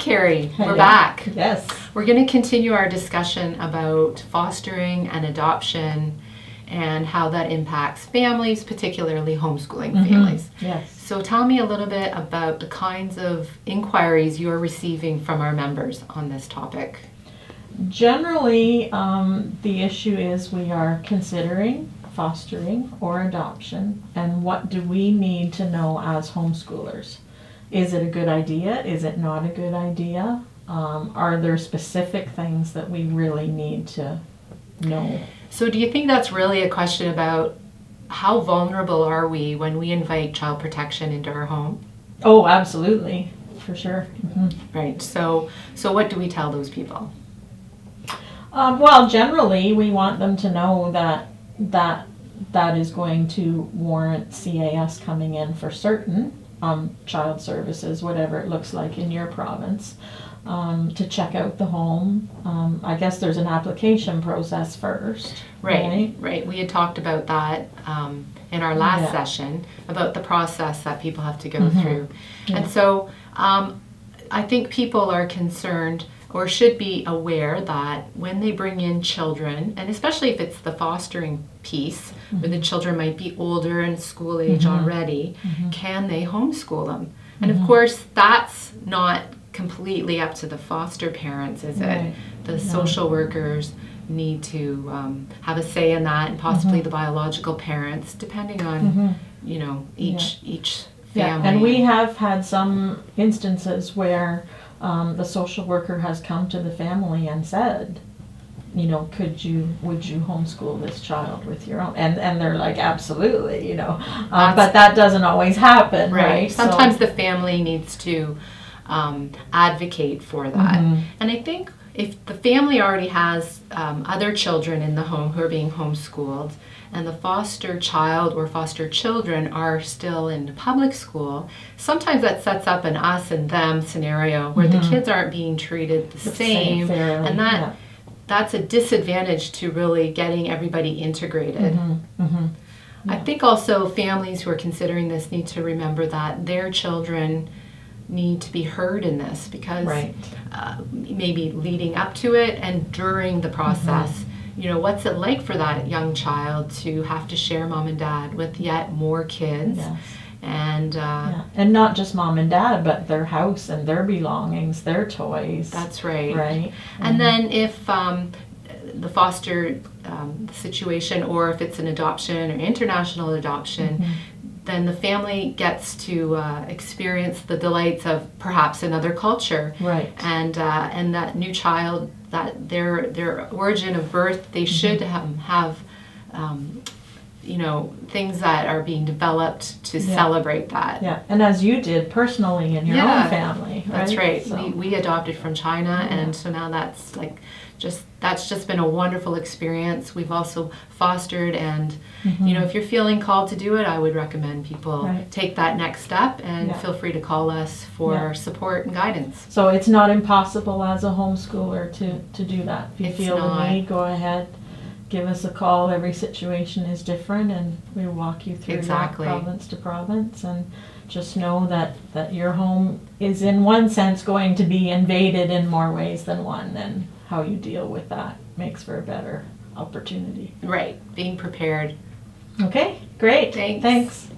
Carrie. We're Yeah. back. Yes. We're going to continue our discussion about fostering and adoption and how that impacts families, particularly homeschooling families. Yes. So tell me a little bit about the kinds of inquiries you're receiving from our members on this topic. Generally, the issue is we are considering fostering or adoption, and what do we need to know as homeschoolers? Is it a good idea? Is it not a good idea? Are there specific things that we really need to know? So do you think that's really a question about how vulnerable are we when we invite child protection into our home? Oh, absolutely, for sure. Right. So what do we tell those people? Well, generally, we want them to know that is going to warrant CAS coming in for certain child services, whatever it looks like in your province, to check out the home. I guess there's an application process first. Right. We had talked about that in our last session, about the process that people have to go through. Yeah. And so I think people are concerned or should be aware that when they bring in children, and especially if it's the fostering piece, where the children might be older and school age already, can they homeschool them? And of course, that's not completely up to the foster parents, is it? Right. The social workers need to have a say in that, and possibly the biological parents, depending on each family. And we have had some instances where the social worker has come to the family and said, would you homeschool this child with your own? And they're like, absolutely, but that doesn't always happen, right? Sometimes the family needs to advocate for that. And I think if the family already has other children in the home who are being homeschooled, and the foster child or foster children are still in public school, sometimes that sets up an us and them scenario where the kids aren't being treated the same, fairly, and that's a disadvantage to really getting everybody integrated. I think also families who are considering this need to remember that their children need to be heard in this, because maybe leading up to it and during the process, what's it like for that young child to have to share mom and dad with yet more kids? Yes. And not just mom and dad, but their house and their belongings, their toys. That's right. Right. And then if the foster situation, or if it's an adoption or international adoption, then the family gets to experience the delights of perhaps another culture. Right. And that new child, that their origin of birth, they should have things that are being developed to celebrate that. Yeah, and as you did personally in your own family, right? That's right. So. We adopted from China, and so now that's just been a wonderful experience. We've also fostered, and if you're feeling called to do it, I would recommend people take that next step, and feel free to call us for support and guidance. So it's not impossible as a homeschooler to do that. If you feel the need, go ahead. Give us a call. Every situation is different, and we walk you through that province to province. And just know that your home is in one sense going to be invaded in more ways than one, and how you deal with that makes for a better opportunity. Right. Being prepared. Okay, great. Thanks. Thanks.